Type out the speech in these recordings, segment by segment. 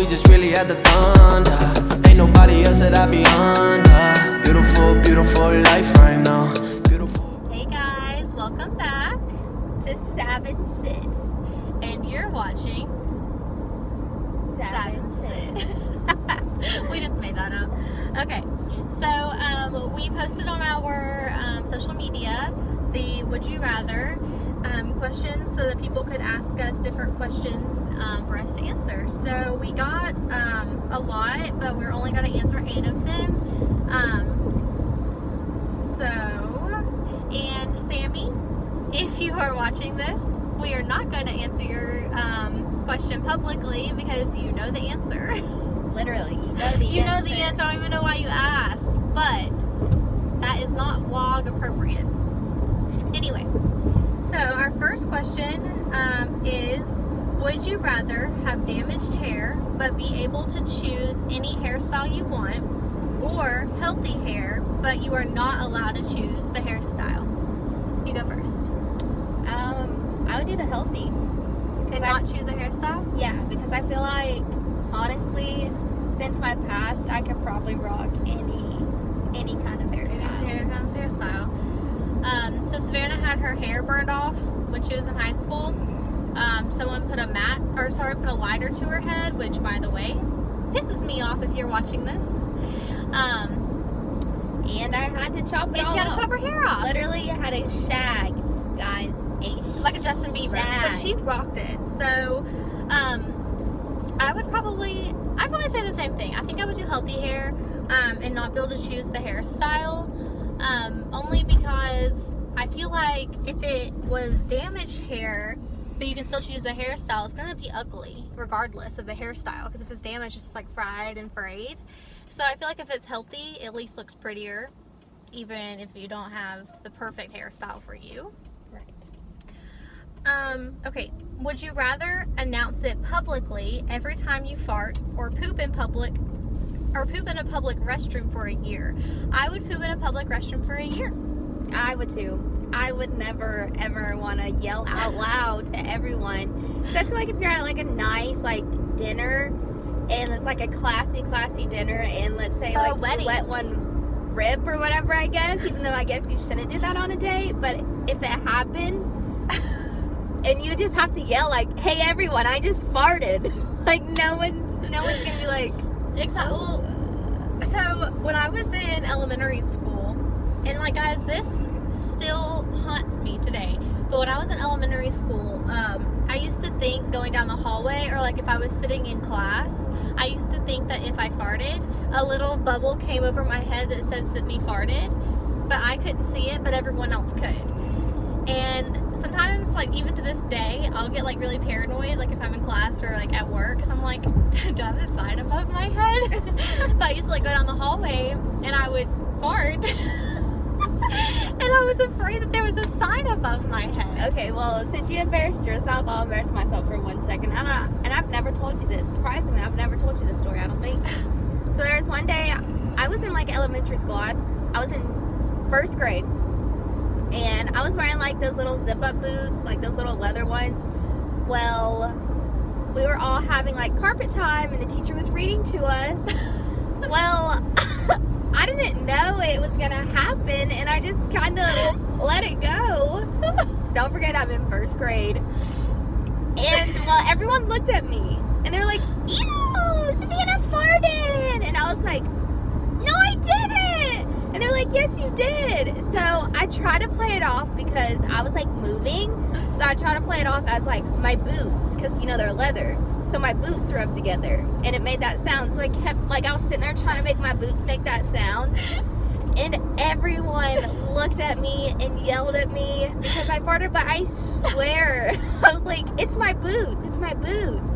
we just really had the thunder. Ain't nobody else that I be under. Beautiful, beautiful life right now. Beautiful. Hey guys, welcome back to Sav and Sid. and you're watching Sav and Sid. We just made that up. Okay, so we posted on our social media the Would You Rather questions so that people could ask us different questions for us to answer. So we got a lot, but we're only going to answer 8 of them. And Sammy, if you are watching this, we are not going to answer your question publicly because you know the answer. Literally, you know the You answer. know the answer. I don't even know why you asked, but that is not vlog appropriate. Anyway, so our first question is, would you rather have damaged hair but be able to choose any hairstyle you want, or healthy hair but you are not allowed to choose the hairstyle? You go first. I would do the healthy. And not choose a hairstyle? Yeah, because I feel like, honestly, since my past, I could probably rock any kind of hairstyle. So Savannah had her hair burned off when she was in high school. Someone put a lighter to her head, which, by the way, pisses me off if you're watching this. And I had to chop it And all she had to off. chop her hair off. Literally, I had a shag, guys. Like a Justin Bieber. Shag. But she rocked it. So, I'd probably say the same thing. I think I would do healthy hair, and not be able to choose the hairstyle. Only because I feel like if it was damaged hair, but you can still choose the hairstyle, it's going to be ugly regardless of the hairstyle. Because if it's damaged, it's just like fried and frayed. So I feel like if it's healthy, it at least looks prettier, even if you don't have the perfect hairstyle for you. Right. Okay, would you rather announce it publicly every time you fart, or poop in a public restroom for a year? I would poop in a public restroom for a year. I would too. I would never ever want to yell out loud to everyone, especially like if you're at like a nice like dinner and it's like a classy dinner, and let's say like wedding. you let one rip or whatever, I guess, even though I guess you shouldn't do that on a date, but if it happened and you just have to yell like, hey everyone, I just farted. Like no one's gonna be like, Exactly. So when I was in elementary school, and like guys, this still haunts me today, but when I was in elementary school, I used to think going down the hallway, or like if I was sitting in class, I used to think that if I farted, a little bubble came over my head that says Sydney farted, but I couldn't see it, but everyone else could. And sometimes, like even to this day, I'll get like really paranoid, like if I'm in class or like at work, because I'm like, do I have a sign above my head? But I used to like go down the hallway and I would fart. And I was afraid that there was a sign above my head. okay, well, since you embarrassed yourself, I'll embarrass myself for 1 second. And I've never told you this. Surprisingly, I've never told you this story, I don't think. So there was one day, I was in like elementary school. I was in 1st grade. And I was wearing like those little zip-up boots, like those little leather ones. Well, we were all having like carpet time, and the teacher was reading to us. Well, I didn't know it was gonna happen, and I just kind of let it go. Don't forget, I'm in 1st grade. And well, everyone looked at me, and they were like, "Ew, Savannah farted," and I was like, "No, I didn't." And they were like, "Yes, you did." So I tried to play it off because I was like moving. So I tried to play it off as like my boots, because you know they're leather. So my boots rubbed together and it made that sound. So I kept, like, I was sitting there trying to make my boots make that sound. And everyone looked at me and yelled at me because I farted. But I swear, I was like, it's my boots. It's my boots.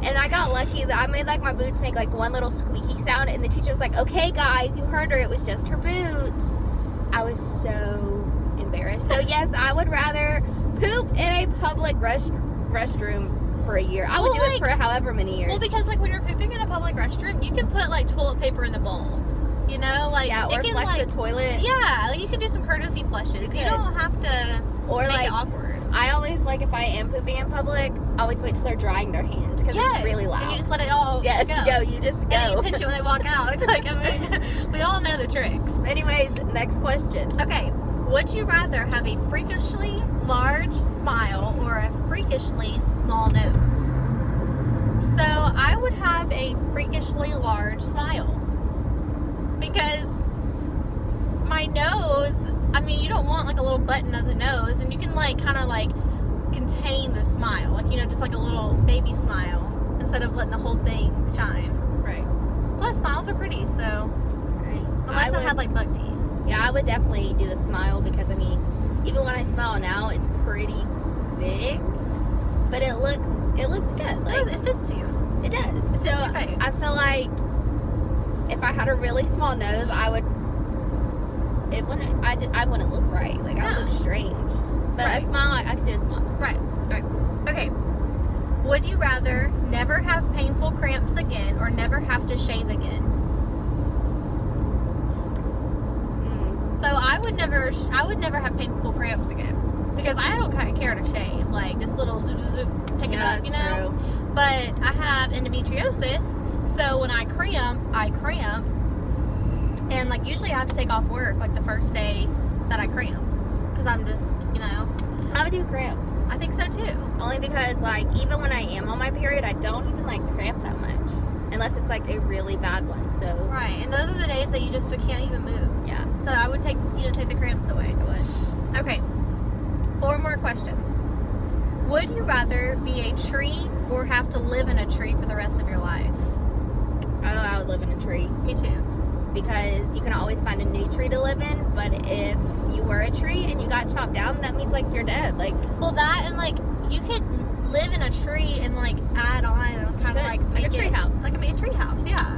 And I got lucky that I made like my boots make like one little squeaky sound. And the teacher was like, okay, guys, you heard her. It was just her boots. I was so embarrassed. So yes, I would rather poop in a public restroom for a year. I would do it for however many years. Well, because like when you're pooping in a public restroom, you can put like toilet paper in the bowl. You know, like Yeah, or it can, flush like, the toilet. Yeah, like you can do some courtesy flushes. You could. don't have to Or make like, it awkward. I always like if I am pooping in public, I always wait till they're drying their hands because it's really loud. And you just let it all yes, go. You just go. And you pinch it when they walk out. Like, I mean, we all know the tricks. Anyways, next question. Okay, would you rather have a freakishly large smile or a freakishly small nose? So I would have a freakishly large smile because my nose, I mean, you don't want like a little button as a nose, and you can like kind of like contain the smile, like, you know, just like a little baby smile instead of letting the whole thing shine. Right. Plus, smiles are pretty, so Right. unless I had like buck teeth. Yeah, I would definitely do the smile because I mean, even when I smile now, it's pretty big, but it looks good. Like It fits you. it does. It fits So your face. I feel like if I had a really small nose, I wouldn't look right. Like I would look strange. But Right. a smile, I could do a smile. Right. Okay. Would you rather never have painful cramps again or never have to shave again? So I would never have painful cramps again because I don't care to shave, like just little zoop zoop, take it up, That's you know. true. But I have endometriosis, so when I cramp, and like usually I have to take off work like the first day that I cramp because I'm just, you know. I would do cramps. I think so too. Only because like even when I am on my period, I don't even like cramp that much. Unless it's like a really bad one. So Right, and those are the days that you just can't even move. yeah, So I would take the cramps away. I would. Okay, 4 more questions. Would you rather be a tree or have to live in a tree for the rest of your life? Oh, I would live in a tree. Me too. Because you can always find a new tree to live in, but if you were a tree and you got chopped down, that means like you're dead. Like Well, that and like you could live in a tree and like add on and kind of could, like like make a tree it- house. like a tree house. Yeah,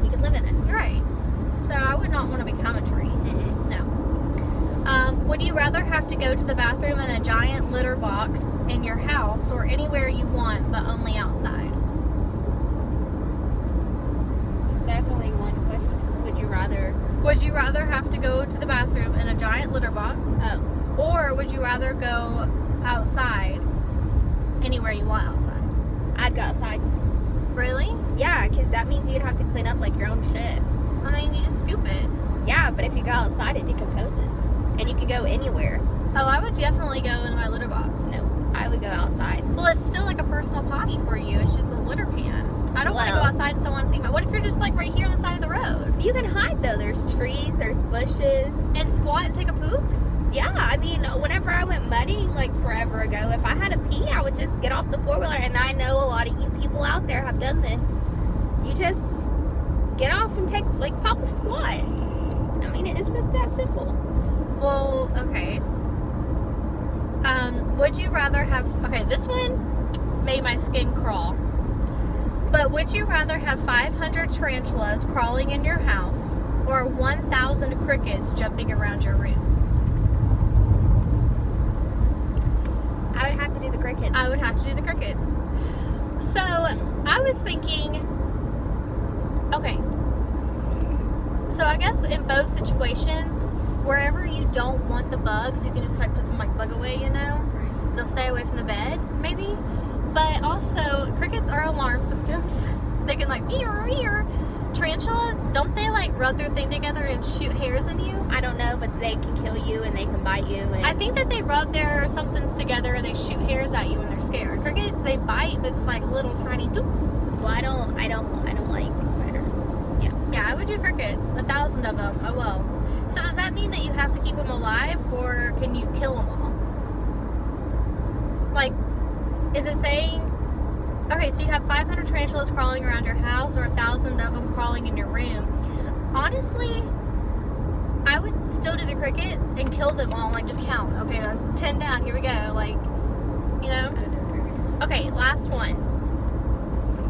you could live in it. you're right. So I would not want to become a tree. Mm-mm. No. Would you rather have to go to the bathroom in a giant litter box in your house or anywhere you want, but only outside? That's only one question. Would you rather? Would you rather have to go to the bathroom in a giant litter box, Oh, or would you rather go outside anywhere you want outside? I'd go outside. Really? Yeah, because that means you'd have to clean up like your own shit. I mean, you just scoop it. Yeah, but if you go outside, it decomposes, and you could go anywhere. Oh, I would definitely go in my litter box. No, I would go outside. Well, it's still like a personal potty for you. It's just a litter pan. I don't want to go Well- outside and someone see my. What if you're just like right here on the side of the road You can hide though. There's trees, there's bushes. and squat and take a poop? Yeah, I mean, whenever I went muddying like forever ago, if I had to pee, I would just get off the 4-wheeler. And I know a lot of you people out there have done this. You just get off and take, like, pop a squat. I mean, it's just that simple. Well, okay. Would you rather have? Okay, this one made my skin crawl. But would you rather have 500 tarantulas crawling in your house or 1,000 crickets jumping around your room? I would have to do the crickets. I would have to do the crickets. So I was thinking, okay. So I guess in both situations, wherever you don't want the bugs, you can just like put some like bug away, you know? They'll stay away from the bed, maybe. But also, crickets are alarm systems. They can like meow, meow. Tarantulas, don't they like rub their thing together and shoot hairs in you? I don't know, but they can kill you and they can bite you. And I think that they rub their somethings together and they shoot hairs at you when they're scared. Crickets, they bite, but it's like little tiny doop. well, I don't like spiders. Yeah, I would do crickets. 1,000 of them. Oh well. So does that mean that you have to keep them alive, or can you kill them all? Like, is it saying? Okay, so you have 500 tarantulas crawling around your house, or 1,000 of them crawling in your room. Honestly, I would still do the crickets and kill them all. Like, just count. Okay, that's 10 down. Here we go. Like, you know. I would do the crickets. Okay, last one.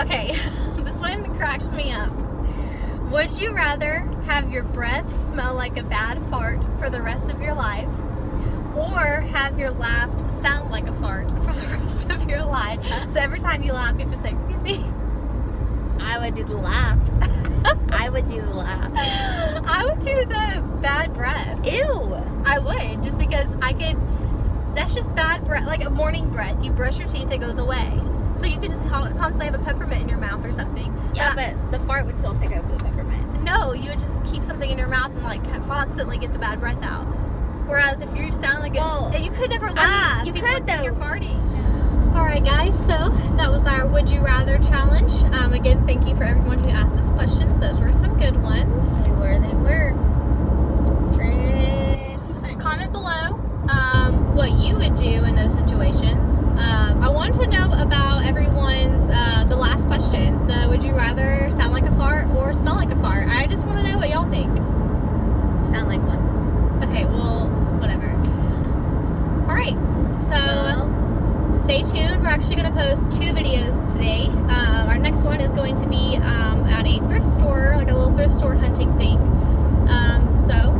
Okay, this one cracks me up. Would you rather have your breath smell like a bad fart for the rest of your life, or have your laugh sound like a fart for the rest of your life? So every time you laugh, you have to say, "Excuse me." I would do the laugh. I would do the laugh. I would do the bad breath. Ew. I would, just because I could. That's just bad breath, like a morning breath. You brush your teeth, it goes away. So you could just constantly have a peppermint in your mouth or something. Yeah, but the fart would still take over the peppermint. No, you would just keep something in your mouth and like constantly get the bad breath out. Whereas if you sound like you could never laugh. You People could think though. You're farting. Alright guys, so that was our Would You Rather challenge. Again, thank you for everyone who asked us questions. Those were some good ones. They were. Pretty fun. Comment below what you would do in those situations. I wanted to know about everyone's, the last question. The would you rather sound like a fart or smell like a fart? I just want to know what y'all think. Sound like one. Okay, well, whatever. Alright, so stay tuned. We're actually going to post 2 videos today. Our next one is going to be at a thrift store, like a little thrift store hunting thing. So